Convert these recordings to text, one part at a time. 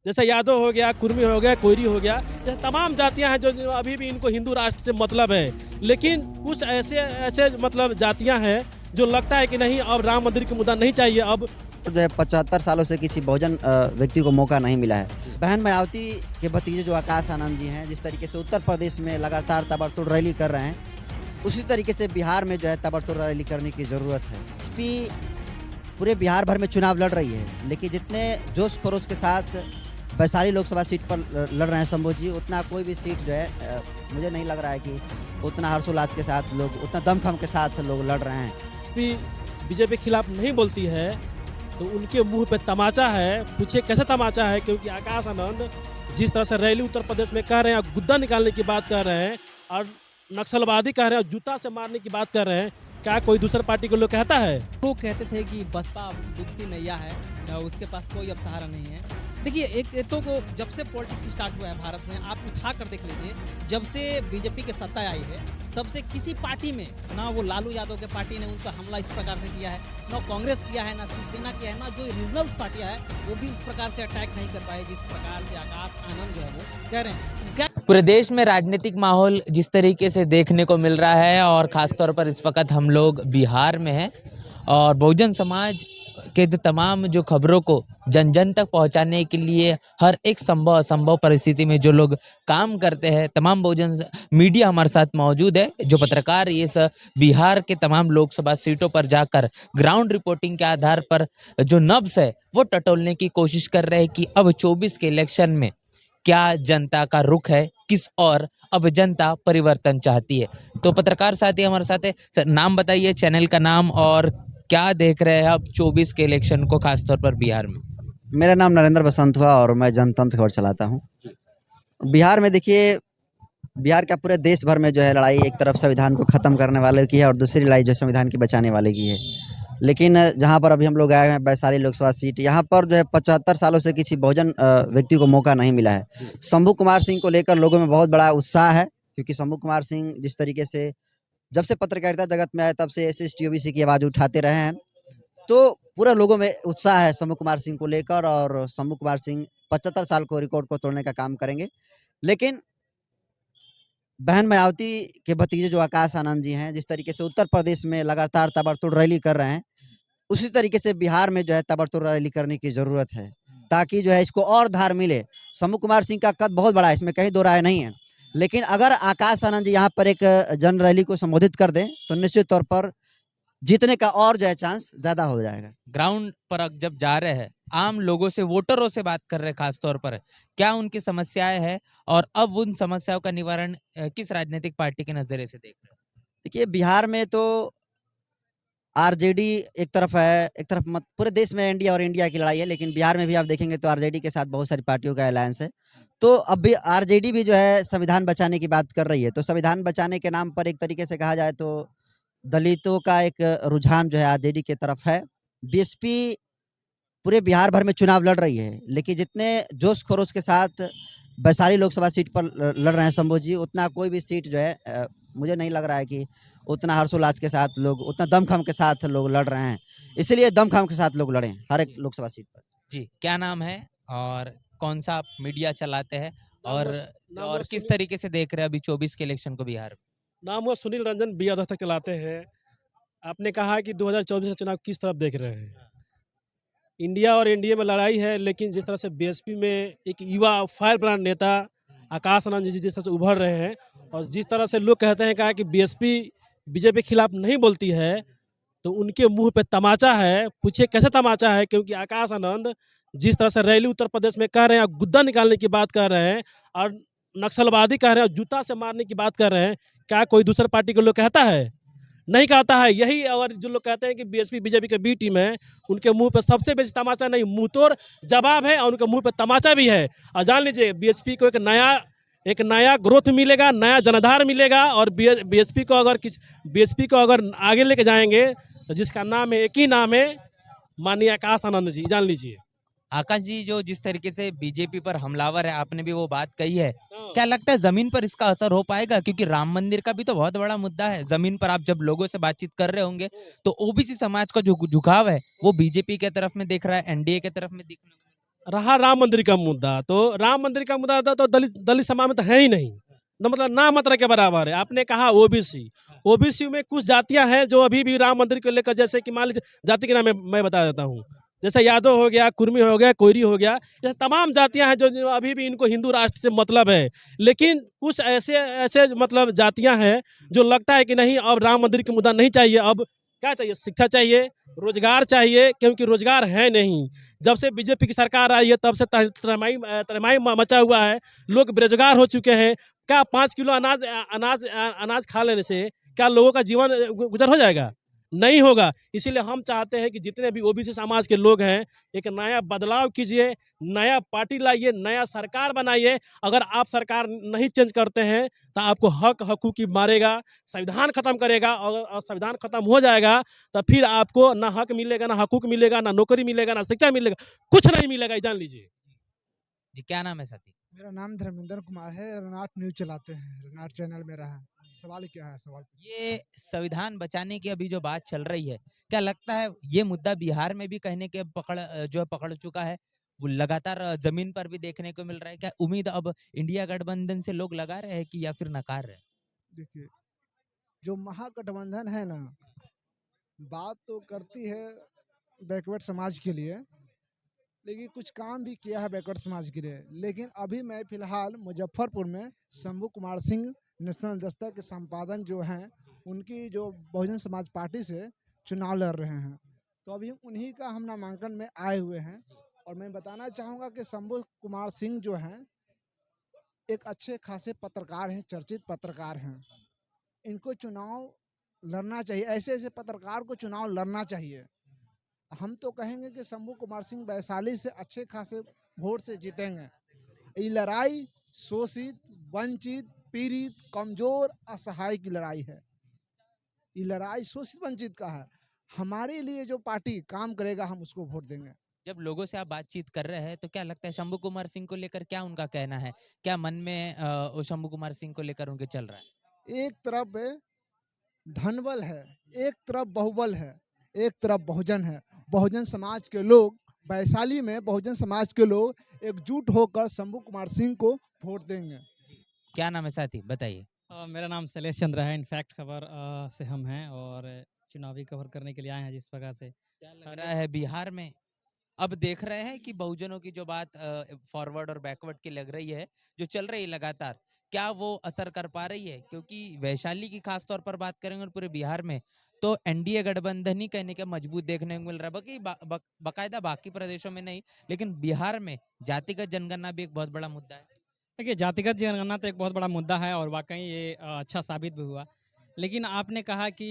जैसे यादव हो गया, कुर्मी हो गया, कोयरी हो गया, ये तमाम जातियां हैं जो अभी भी इनको हिंदू राष्ट्र से मतलब है। लेकिन कुछ ऐसे ऐसे मतलब जातियां हैं जो लगता है कि नहीं, अब राम मंदिर की मुद्दा नहीं चाहिए। अब जो है 75 सालों से किसी बहुजन व्यक्ति को मौका नहीं मिला है। बहन मायावती के भतीजे जो आकाश आनंद जी हैं, जिस तरीके से उत्तर प्रदेश में लगातार ताबड़तोड़ रैली कर रहे हैं, उसी तरीके से बिहार में जो है ताबड़तोड़ रैली करने की ज़रूरत है। एसपी पूरे बिहार भर में चुनाव लड़ रही है, लेकिन जितने जोश खरोश के साथ वैशाली लोकसभा सीट पर लड़ रहे हैं शंभू जी, उतना कोई भी सीट जो है मुझे नहीं लग रहा है कि उतना हर्षोल्लास के साथ लोग, उतना दमखम के साथ लोग लड़ रहे हैं। बीजेपी के खिलाफ नहीं बोलती है तो उनके मुंह पे तमाचा है। पूछे कैसे तमाचा है, क्योंकि आकाश आनंद जिस तरह से रैली उत्तर प्रदेश में कर रहे हैं, गुद्दा निकालने की बात कर रहे हैं और नक्सलवादी कह रहे हैं और जूता से मारने की बात कर रहे हैं, क्या कोई दूसरे पार्टी को लोग कहता है? वो कहते थे कि बसपा डूबती नैया है, उसके पास कोई अब सहारा नहीं है। देखिए, एक तो को जब से पॉलिटिक्स स्टार्ट हुआ है भारत में, आप उठा कर देख लीजिए, जब से बीजेपी के सत्ता आई है तब से किसी पार्टी में ना वो लालू यादव के पार्टी ने उन पर हमला इस प्रकार से किया है, ना कांग्रेस किया है, ना शिवसेना किया है, ना जो रीजनल पार्टियां है वो भी उस प्रकार से अटैक नहीं कर पाए जिस प्रकार से आकाश आनंद जो है वो कह रहे हैं। पूरे देश में राजनीतिक माहौल जिस तरीके से देखने को मिल रहा है और ख़ासतौर पर इस वक्त हम लोग बिहार में हैं और बहुजन समाज के तमाम जो खबरों को जन जन तक पहुंचाने के लिए हर एक संभव असंभव परिस्थिति में जो लोग काम करते हैं, तमाम बहुजन मीडिया हमारे साथ मौजूद है। जो पत्रकार ये सब बिहार के तमाम लोकसभा सीटों पर जाकर ग्राउंड रिपोर्टिंग के आधार पर जो नब्ज है वो टटोलने की कोशिश कर रहे हैं कि अब 24 के इलेक्शन में क्या जनता का रुख है, किस और अब जनता परिवर्तन चाहती है। तो पत्रकार साथी हमारे साथ है। सर, नाम बताइए, चैनल का नाम, और क्या देख रहे हैं अब 24 के इलेक्शन को खासतौर पर बिहार में? मेरा नाम नरेंद्र बसंत हुआ और मैं जनतंत्र खबर चलाता हूँ। बिहार में देखिए, बिहार का पूरे देश भर में जो है लड़ाई, एक तरफ संविधान को ख़त्म करने वाले की है और दूसरी लड़ाई जो संविधान की बचाने वाले की है। लेकिन जहाँ पर अभी हम लोग आए हैं वैशाली लोकसभा सीट, यहाँ पर जो है 75 सालों से किसी बहुजन व्यक्ति को मौका नहीं मिला है। शंभू कुमार सिंह को लेकर लोगों में बहुत बड़ा उत्साह है, क्योंकि शंभू कुमार सिंह जिस तरीके से जब से पत्रकारिता जगत में आए तब से SC OBC की आवाज़ उठाते रहे हैं, तो पूरा लोगों में उत्साह है शंभू कुमार सिंह को लेकर और शंभू कुमार सिंह 75 साल को रिकॉर्ड को तोड़ने का काम करेंगे। लेकिन बहन मायावती के भतीजे जो आकाश आनंद जी हैं, जिस तरीके से उत्तर प्रदेश में लगातार ताबड़तोड़ रैली कर रहे हैं, उसी तरीके से बिहार में जो है ताबड़तोड़ रैली करने की ज़रूरत है, ताकि जो है इसको और धार मिले। शंभू कुमार सिंह का कद बहुत बड़ा है, इसमें कहीं दो राय नहीं है। लेकिन अगर आकाश आनंद जी यहाँ पर एक जन रैली को संबोधित कर दें तो निश्चित तौर पर जीतने का और जो है चांस ज़्यादा हो जाएगा। ग्राउंड पर अब जब जा रहे हैं, आम लोगों से, वोटरों से बात कर रहे हैं खास तौर पर, क्या उनकी समस्याएं हैं और अब उन समस्याओं का निवारण किस राजनीतिक पार्टी के नजरिए से देख रहे हैं? देखिए, बिहार में तो आरजेडी एक तरफ है, एक तरफ मत, पूरे देश में इंडिया और इंडिया की लड़ाई है, लेकिन बिहार में भी आप देखेंगे तो आरजेडी के साथ बहुत सारी पार्टियों का अलायंस है। तो अब भी आरजेडी भी जो है संविधान बचाने की बात कर रही है, तो संविधान बचाने के नाम पर एक तरीके से कहा जाए तो दलितों का एक रुझान जो है आरजेडी की तरफ है। बीएसपी पूरे बिहार भर में चुनाव लड़ रही है, लेकिन जितने जोश खरोश के साथ वैशाली लोकसभा सीट पर लड़ रहे हैं शंभू जी, उतना कोई भी सीट जो है मुझे नहीं लग रहा है कि उतना हर्षोल्लास के साथ लोग, उतना दमखम के साथ लोग लड़ रहे हैं। इसलिए दमखम के साथ लोग लड़ें हर एक लोकसभा सीट पर। जी, क्या नाम है और कौन सा आप मीडिया चलाते हैं और किस तरीके से देख रहे हैं अभी 24 के इलेक्शन को बिहार में? नाम हुआ सुनील रंजन, बिहार दस्तक चलाते हैं। आपने कहा कि 2024 का चुनाव किस तरफ देख रहे हैं? इंडिया और एनडीए में लड़ाई है, लेकिन जिस तरह से बीएसपी में एक युवा फायर ब्रांड नेता आकाश आनंद जी जिस तरह से उभर रहे हैं और जिस तरह से लोग कहते हैं कहा कि बीएसपी बीजेपी के खिलाफ नहीं बोलती है, तो उनके मुंह पे तमाचा है। पूछिए कैसे तमाचा है, क्योंकि आकाश आनंद जिस तरह से रैली उत्तर प्रदेश में कर रहे हैं, गुद्दा निकालने की बात कर रहे हैं और नक्सलवादी कह रहे हैं और जूता से मारने की बात कर रहे हैं, क्या कोई दूसरे पार्टी को लोग कहता है? नहीं कहता है। यही, और जो लोग कहते हैं कि बीएसपी बीजेपी की बी टीम है, उनके मुंह पे सबसे बेसी तमाचा नहीं, मुंह तोड़ जवाब है और उनके मुंह पे तमाचा भी है। और जान लीजिए, बीएसपी को एक नया ग्रोथ मिलेगा, नया जनाधार मिलेगा और बीएसपी को अगर आगे लेके जाएंगे तो जिसका नाम है, एक ही नाम है, माननीय आकाश आनंद जी, जान लीजिए। आकाश जी, जो जिस तरीके से बीजेपी पर हमलावर है, आपने भी वो बात कही है, क्या लगता है जमीन पर इसका असर हो पाएगा? क्योंकि राम मंदिर का भी तो बहुत बड़ा मुद्दा है। जमीन पर आप जब लोगों से बातचीत कर रहे होंगे तो ओबीसी समाज का जो झुकाव है वो बीजेपी के तरफ में दिख रहा है, एनडीए के तरफ में दिख रहा है। रहा राम मंदिर का मुद्दा, तो राम मंदिर का मुद्दा तो दलित दलित समाज में तो है ही नहीं, तो मतलब ना मात्रा के बराबर है। आपने कहा ओबीसी, ओबीसी में कुछ जातियां हैं जो अभी भी राम मंदिर को लेकर, जैसे कि मान लीजिए जाति के नाम मैं बता देता हूँ, जैसे यादव हो गया, कुर्मी हो गया, कोयरी हो गया, ये तमाम जातियां हैं जो अभी भी इनको हिंदू राष्ट्र से मतलब है। लेकिन कुछ ऐसे ऐसे मतलब जातियां हैं जो लगता है कि नहीं, अब राम मंदिर का मुद्दा नहीं चाहिए, अब क्या चाहिए, शिक्षा चाहिए, रोजगार चाहिए, क्योंकि रोजगार है नहीं। जब से बीजेपी की सरकार आई है तब से तरमाई मचा हुआ है, लोग बेरोजगार हो चुके हैं। क्या 5 किलो अनाज खा लेने से क्या लोगों का जीवन गुजर हो जाएगा? नहीं होगा। इसीलिए हम चाहते हैं कि जितने भी ओबीसी समाज के लोग हैं, एक नया बदलाव कीजिए, नया पार्टी लाइए, नया सरकार बनाइए। अगर आप सरकार नहीं चेंज करते हैं तो आपको हक हकूकी मारेगा, संविधान खत्म करेगा, और संविधान खत्म हो जाएगा तो फिर आपको ना हक मिलेगा, ना हकूक मिलेगा, ना नौकरी मिलेगा, ना शिक्षा मिलेगा, कुछ नहीं मिलेगा, ये जान लीजिए। जी, क्या नाम है साथी? मेरा नाम धर्मेंद्र कुमार है। रनाट न्यूज़ चलाते हैं, रनाट चैनल मेरा है। सवाल क्या है? सवाल ये संविधान बचाने की अभी जो बात चल रही है, क्या लगता है ये मुद्दा बिहार में भी कहने के जो है पकड़ चुका है? वो लगातार जमीन पर भी देखने को मिल रहा है। क्या उम्मीद अब इंडिया गठबंधन से लोग लगा रहे हैं कि या फिर नकार रहे हैं? देखिए, जो महागठबंधन है ना, बात तो करती है बैकवर्ड समाज के लिए, लेकिन कुछ काम भी किया है बैकवर्ड समाज के लिए। लेकिन अभी मैं फिलहाल मुजफ्फरपुर में शंभू कुमार सिंह नेशनल दस्ता के संपादक जो हैं, उनकी जो बहुजन समाज पार्टी से चुनाव लड़ रहे हैं, तो अभी उन्हीं का हम नामांकन में आए हुए हैं। और मैं बताना चाहूँगा कि शंभू कुमार सिंह जो हैं, एक अच्छे खासे पत्रकार हैं, चर्चित पत्रकार हैं। इनको चुनाव लड़ना चाहिए, ऐसे ऐसे पत्रकार को चुनाव लड़ना चाहिए। हम तो कहेंगे कि शंभू कुमार सिंह वैशाली से अच्छे खासे वोट से जीतेंगे। ये लड़ाई शोषित, वंचित, पीड़ित, कमजोर, असहाय की लड़ाई है। ये लड़ाई शोषित वंचित का है। हमारे लिए जो पार्टी काम करेगा हम उसको वोट देंगे। जब लोगों से आप बातचीत कर रहे हैं तो क्या लगता है शंभू कुमार सिंह को लेकर क्या उनका कहना है? क्या मन में वो शंभू कुमार सिंह को लेकर उनके चल रहा है? एक तरफ धनबल है, एक तरफ बहुबल है, एक तरफ बहुजन है। बहुजन समाज के लोग, वैशाली में बहुजन समाज के लोग एकजुट होकर शंभू कुमार सिंह को वोट देंगे। क्या नाम है साथी, बताइए? मेरा नाम शैलेश चंद्र है। इनफैक्ट खबर से हम हैं और चुनावी कवर करने के लिए आए हैं जिस प्रकार से। क्या लग रहा है बिहार में अब देख रहे हैं कि बहुजनों की जो बात फॉरवर्ड और बैकवर्ड की लग रही है, जो चल रही है लगातार, क्या वो असर कर पा रही है? क्योंकि वैशाली की खास तौर पर बात करेंगे और पूरे बिहार में तो एनडीए गठबंधन ही कहने का मजबूत देखने को मिल रहा है। बाकी बाकायदा बाकी प्रदेशों में नहीं, लेकिन बिहार में जातिगत जनगणना भी एक बहुत बड़ा मुद्दा है। देखिए, जातिगत जनगणना तो एक बहुत बड़ा मुद्दा है और वाकई ये अच्छा साबित भी हुआ। लेकिन आपने कहा कि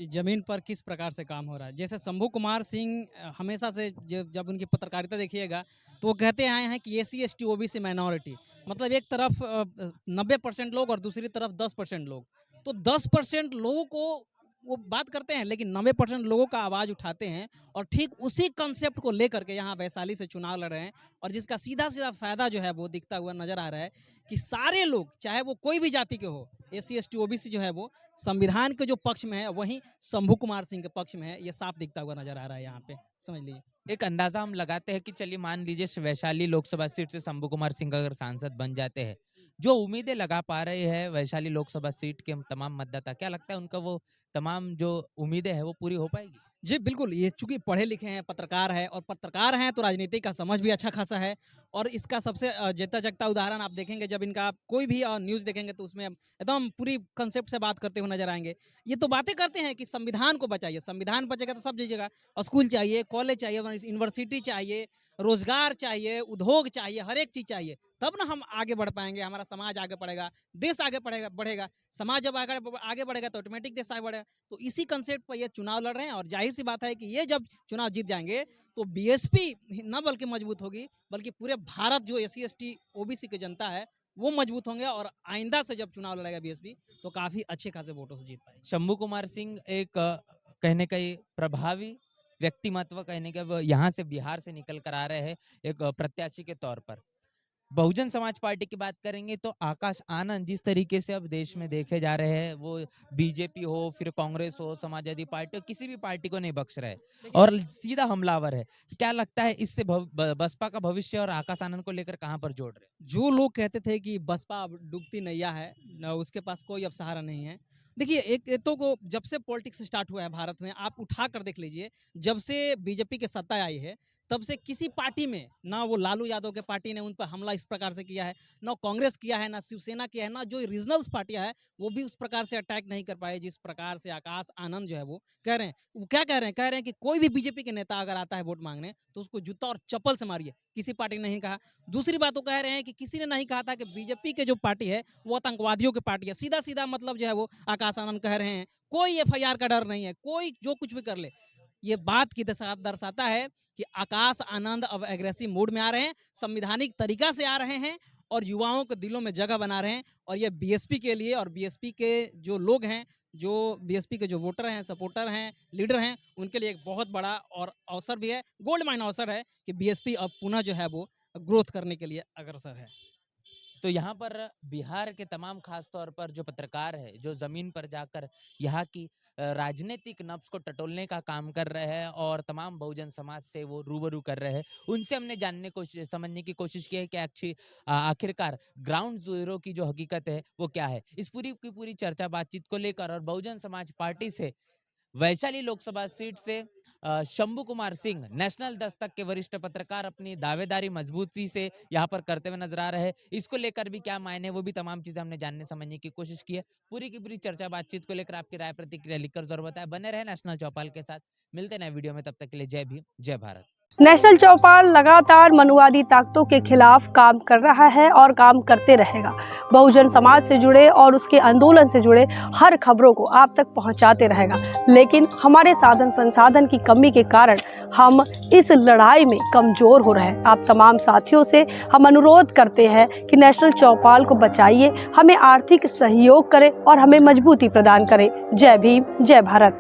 ज़मीन पर किस प्रकार से काम हो रहा है। जैसे शंभू कुमार सिंह हमेशा से जब उनकी पत्रकारिता देखिएगा तो वो कहते आए हैं कि एससी एसटी ओबीसी माइनॉरिटी, मतलब एक तरफ 90% लोग और दूसरी तरफ 10% लोग। तो 10% लोगों को वो बात करते हैं, लेकिन 90% लोगों का आवाज़ उठाते हैं और ठीक उसी कंसेप्ट को लेकर के यहाँ वैशाली से चुनाव लड़ रहे हैं। और जिसका सीधा सीधा फायदा जो है वो दिखता हुआ नजर आ रहा है कि सारे लोग, चाहे वो कोई भी जाति के हो, एससी एसटी ओबीसी जो है वो संविधान के जो पक्ष में है वहीं शंभू कुमार सिंह के पक्ष में है। ये साफ दिखता हुआ नजर आ रहा है यहाँ पे, समझ लीजिए। एक अंदाजा हम लगाते हैं कि चलिए मान लीजिए वैशाली लोकसभा सीट से शंभू कुमार सिंह अगर सांसद बन जाते हैं, जो उम्मीदें लगा पा रहे हैं वैशाली लोकसभा सीट के तमाम मतदाता, क्या लगता है उनका वो तमाम जो उम्मीदें हैं वो पूरी हो पाएगी? जी बिल्कुल, ये चूंकि पढ़े लिखे हैं, पत्रकार है और पत्रकार हैं तो राजनीति का समझ भी अच्छा खासा है। और इसका सबसे जेता जगता उदाहरण आप देखेंगे, जब इनका आप कोई भी न्यूज़ देखेंगे तो उसमें एकदम पूरी कंसेप्ट से बात करते हुए नजर आएंगे। ये तो बातें करते हैं कि संविधान को बचाइए, संविधान बचेगा तो सब जगह स्कूल चाहिए, कॉलेज चाहिए, यूनिवर्सिटी चाहिए, रोजगार चाहिए, उद्योग चाहिए, हर एक चीज़ चाहिए, तब ना हम आगे बढ़ पाएंगे, हमारा समाज आगे बढ़ेगा, देश आगे बढ़ेगा। समाज जब आगे बढ़ेगा तो ऑटोमेटिक देश आगे बढ़ेगा। तो इसी कंसेप्ट पर ये चुनाव लड़ रहे हैं और जाहिर सी बात है कि ये जब चुनाव जीत जाएंगे तो बीएसपी न बल्कि मजबूत होगी, बल्कि पूरे भारत जो एससी एसटी ओबीसी की जनता है वो मजबूत होंगे। और आइंदा से जब चुनाव लड़ेगा बीएसपी तो काफी अच्छे खासे वोटों से जीत पाएगी। शंभू कुमार सिंह एक कहने का ये प्रभावी व्यक्तिमत्व कहने का यहाँ से बिहार से निकल कर आ रहे हैं एक प्रत्याशी के तौर पर। बहुजन समाज पार्टी की बात करेंगे तो आकाश आनंद जिस तरीके से अब देश में देखे जा रहे हैं, वो बीजेपी हो फिर कांग्रेस हो समाजवादी पार्टी हो, किसी भी पार्टी को नहीं बख्श रहे और सीधा हमलावर है। तो क्या लगता है इससे बसपा का भविष्य और आकाश आनंद को लेकर कहां पर जोड़ रहे हैं? जो लोग कहते थे कि बसपा अब डूबती नैया है, न उसके पास कोई अब सहारा नहीं है। देखिए, एक एतो को जब से पॉलिटिक्स स्टार्ट हुआ है भारत में, आप उठा कर देख लीजिए, जब से बीजेपी के सत्ता आई है, तब से किसी पार्टी में ना वो लालू यादव के पार्टी ने उन पर हमला इस प्रकार से किया है, ना कांग्रेस किया है, ना शिवसेना किया है, ना जो रीजनल्स पार्टियां है वो भी उस प्रकार से अटैक नहीं कर पाए जिस प्रकार से आकाश आनंद जो है वो कह रहे हैं। वो क्या कह रहे हैं? कह रहे हैं कि कोई भी बीजेपी के नेता अगर आता है वोट मांगने तो उसको जूता और चप्पल से मारिए। किसी पार्टी ने नहीं कहा। दूसरी बात वो कह रहे हैं कि किसी ने नहीं कहा था कि बीजेपी के जो पार्टी है वो आतंकवादियों की पार्टी है। सीधा सीधा मतलब जो है वो आकाश आनंद कह रहे हैं, कोई एफआईआर का डर नहीं है, कोई जो कुछ भी कर ले। ये बात की दर्शाता है कि आकाश आनंद अब एग्रेसिव मूड में आ रहे हैं, संवैधानिक तरीका से आ रहे हैं और युवाओं के दिलों में जगह बना रहे हैं। और ये बीएसपी के लिए और बीएसपी के जो लोग हैं, जो बीएसपी के जो वोटर हैं, सपोर्टर हैं, लीडर हैं, उनके लिए एक बहुत बड़ा और अवसर भी है, गोल्ड माइन अवसर है कि बीएसपी अब पुनः जो है वो ग्रोथ करने के लिए अग्रसर है। तो यहाँ पर बिहार के तमाम खास तौर पर जो पत्रकार है, जो जमीन पर जाकर यहाँ की राजनीतिक नब्ज को टटोलने का काम कर रहे हैं और तमाम बहुजन समाज से वो रूबरू कर रहे हैं, उनसे हमने समझने की कोशिश की है कि आखिरकार ग्राउंड जीरो की जो हकीकत है वो क्या है। इस पूरी की पूरी चर्चा बातचीत को लेकर और बहुजन समाज पार्टी से वैशाली लोकसभा सीट से शंभू कुमार सिंह नेशनल दस्तक के वरिष्ठ पत्रकार अपनी दावेदारी मजबूती से यहाँ पर करते हुए नजर आ रहे हैं। इसको लेकर भी क्या मायने, वो भी तमाम चीजें हमने जानने समझने की कोशिश की है। पूरी की पूरी चर्चा बातचीत को लेकर आपकी राय प्रतिक्रिया लिखकर जरूर बताएं। बने रहे नेशनल चौपाल के साथ, मिलते नए वीडियो में, तब तक के लिए जय भीम जय भारत। नेशनल चौपाल लगातार मनुवादी ताकतों के खिलाफ काम कर रहा है और काम करते रहेगा। बहुजन समाज से जुड़े और उसके आंदोलन से जुड़े हर खबरों को आप तक पहुंचाते रहेगा। लेकिन हमारे साधन संसाधन की कमी के कारण हम इस लड़ाई में कमजोर हो रहे हैं। आप तमाम साथियों से हम अनुरोध करते हैं कि नेशनल चौपाल को बचाइए, हमें आर्थिक सहयोग करें और हमें मजबूती प्रदान करें। जय भीम जय भारत।